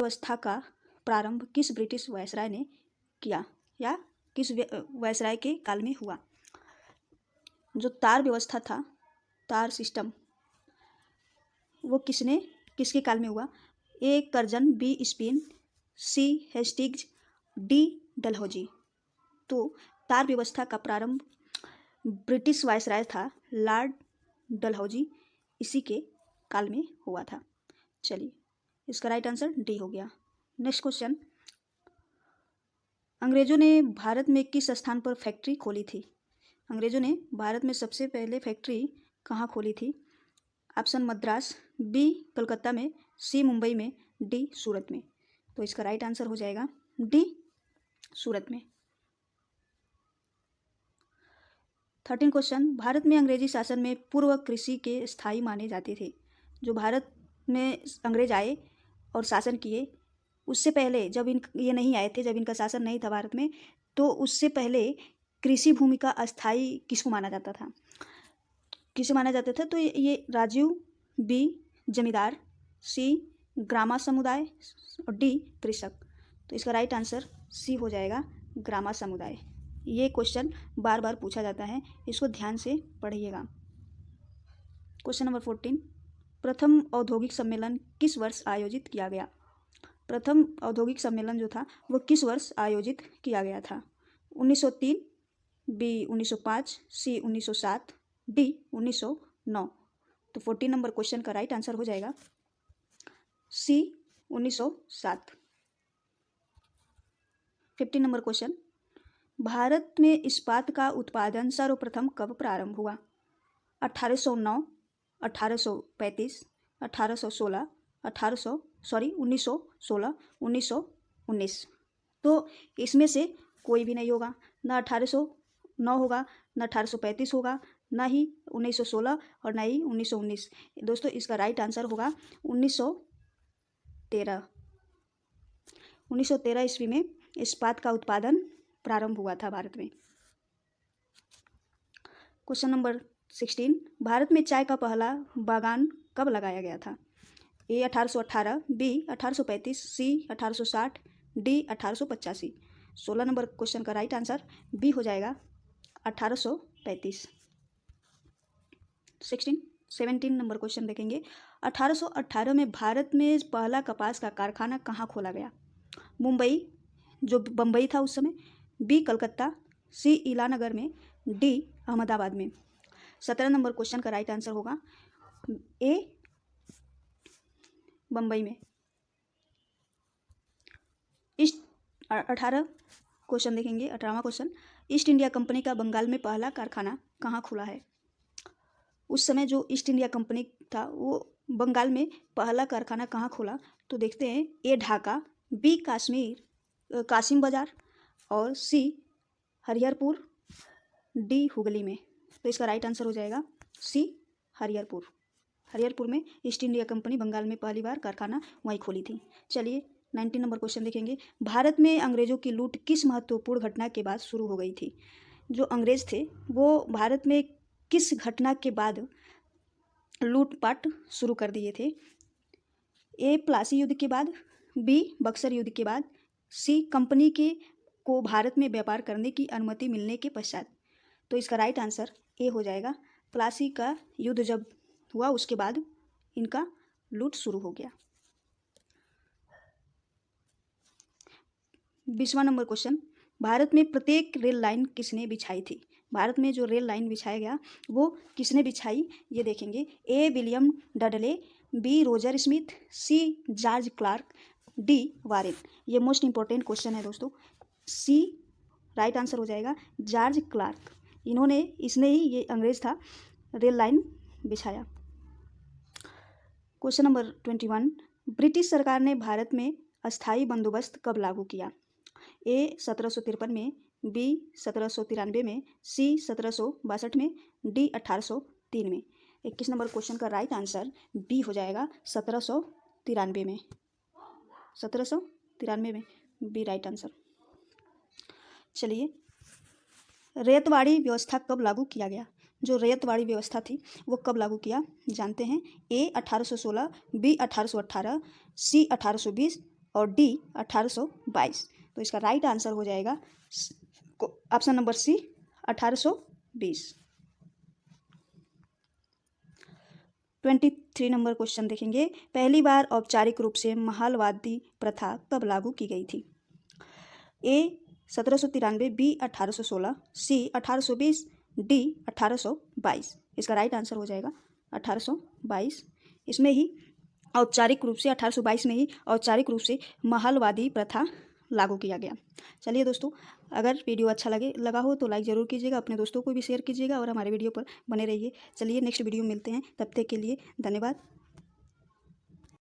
व्यवस्था का प्रारंभ किस ब्रिटिश वायसराय ने किया या किस वायसराय के काल में हुआ? जो तार व्यवस्था था, तार सिस्टम, वो किसके काल में हुआ? ए कर्जन, बी स्पेन, सी हेस्टिग्स, डी डलहौजी। तो तार व्यवस्था का प्रारंभ ब्रिटिश वायसराय था लॉर्ड डलहौजी, इसी के काल में हुआ था। चलिए, इसका राइट आंसर डी हो गया। नेक्स्ट क्वेश्चन, अंग्रेजों ने भारत में किस स्थान पर फैक्ट्री खोली थी? अंग्रेजों ने भारत में सबसे पहले फैक्ट्री कहाँ खोली थी? ऑप्शन मद्रास, बी कलकत्ता में, सी मुंबई में, डी सूरत में। तो इसका राइट आंसर हो जाएगा डी सूरत में। 13 क्वेश्चन, भारत में अंग्रेजी शासन में पूर्व कृषि के स्थायी माने जाते थे। जो भारत में अंग्रेज आए और शासन किए, उससे पहले जब ये नहीं आए थे, जब इनका शासन नहीं था भारत में, तो उससे पहले कृषि भूमि का अस्थायी किसको माना जाता था? किसे माना जाता था? तो ये राजीव, बी जमींदार, सी ग्रामा समुदाय और डी कृषक। तो इसका राइट आंसर सी हो जाएगा ग्रामा समुदाय। ये क्वेश्चन बार बार पूछा जाता है, इसको ध्यान से पढ़िएगा। क्वेश्चन नंबर 14, प्रथम औद्योगिक सम्मेलन किस वर्ष आयोजित किया गया? प्रथम औद्योगिक सम्मेलन जो था वो किस वर्ष आयोजित किया गया था? 1903, बी 1905, सी 1907, डी 1909। तो 14 नंबर क्वेश्चन का राइट आंसर हो जाएगा सी 1907। 15 नंबर क्वेश्चन, भारत में इस्पात का उत्पादन सर्वप्रथम कब प्रारंभ हुआ? 1809, 1835, 1816, 1916, 1919। तो इसमें से कोई भी नहीं होगा, ना 1809 होगा, ना 1835 होगा, ना ही 1916 और ना ही 1919। दोस्तों, इसका राइट आंसर होगा 1913। 1913 ईस्वी में इस्पात का उत्पादन प्रारंभ हुआ था भारत में। क्वेश्चन नंबर 16, भारत में चाय का पहला बागान कब लगाया गया था? ए 1818, बी 1835, सी 1860, डी 1885। 16 नंबर क्वेश्चन का राइट आंसर बी हो जाएगा 1835। 17 नंबर क्वेश्चन देखेंगे, 1818 में भारत में पहला कपास का कारखाना कहाँ खोला गया? मुंबई, जो बम्बई था उस समय, बी कलकत्ता, सी ईलानगर में, डी अहमदाबाद में। 17 नंबर क्वेश्चन का राइट आंसर होगा ए बम्बई में। 18 क्वेश्चन देखेंगे। 18वां क्वेश्चन, ईस्ट इंडिया कंपनी का बंगाल में पहला कारखाना कहाँ खुला है? उस समय जो ईस्ट इंडिया कंपनी था वो बंगाल में पहला कारखाना कहाँ खोला? तो देखते हैं, ए ढाका, बी कासिम बाजार और सी हरिहरपुर, डी हुगली में। तो इसका राइट आंसर हो जाएगा सी हरिहरपुर। हरिहरपुर में ईस्ट इंडिया कंपनी बंगाल में पहली बार कारखाना वहीं खोली थी। चलिए 19 नंबर क्वेश्चन देखेंगे, भारत में अंग्रेजों की लूट किस महत्वपूर्ण घटना के बाद शुरू हो गई थी? जो अंग्रेज थे वो भारत में किस घटना के बाद लूटपाट शुरू कर दिए थे? ए प्लासी युद्ध के बाद, बी बक्सर युद्ध के बाद, सी कंपनी को भारत में व्यापार करने की अनुमति मिलने के पश्चात। तो इसका राइट आंसर ए हो जाएगा, प्लासी का युद्ध जब हुआ उसके बाद इनका लूट शुरू हो गया। 20वां नंबर क्वेश्चन, भारत में प्रत्येक रेल लाइन किसने बिछाई थी? भारत में जो रेल लाइन बिछाया गया वो किसने बिछाई, ये देखेंगे। A William Dudley, B Roger Smith, C George Clark, D Warren. ये मोस्ट इंपॉर्टेंट क्वेश्चन है दोस्तों। सी राइट आंसर हो जाएगा जॉर्ज क्लार्क। इसने ही, ये अंग्रेज था, रेल लाइन बिछाया। क्वेश्चन नंबर 21, ब्रिटिश सरकार ने भारत में अस्थायी बंदोबस्त कब लागू किया? ए 1753 में, बी 1793 में, सी 1762 में, डी 1803 में। 21 नंबर क्वेश्चन का राइट आंसर बी हो जाएगा 1793 में। 1793 में बी राइट आंसर। चलिए, रैयतवाड़ी व्यवस्था कब लागू किया गया? जो रैयतवाड़ी व्यवस्था थी वो कब लागू किया जानते हैं। ए 1816, बी 1818, सी 1820, और डी 1822। तो इसका राइट आंसर हो जाएगा ऑप्शन नंबर सी 1820। 23 नंबर क्वेश्चन देखेंगे। पहली बार औपचारिक रूप से महालवादी प्रथा कब लागू की गई थी? ए 1793, बी 1816, सी 1820, डी 1822। इसका राइट आंसर हो जाएगा 1822। इसमें ही औपचारिक रूप से 1822 में ही औपचारिक रूप से महलवादी प्रथा लागू किया गया। चलिए दोस्तों, अगर वीडियो अच्छा लगा हो तो लाइक ज़रूर कीजिएगा, अपने दोस्तों को भी शेयर कीजिएगा और हमारे वीडियो पर बने रहिए। चलिए नेक्स्ट वीडियो मिलते हैं, तब तक के लिए धन्यवाद।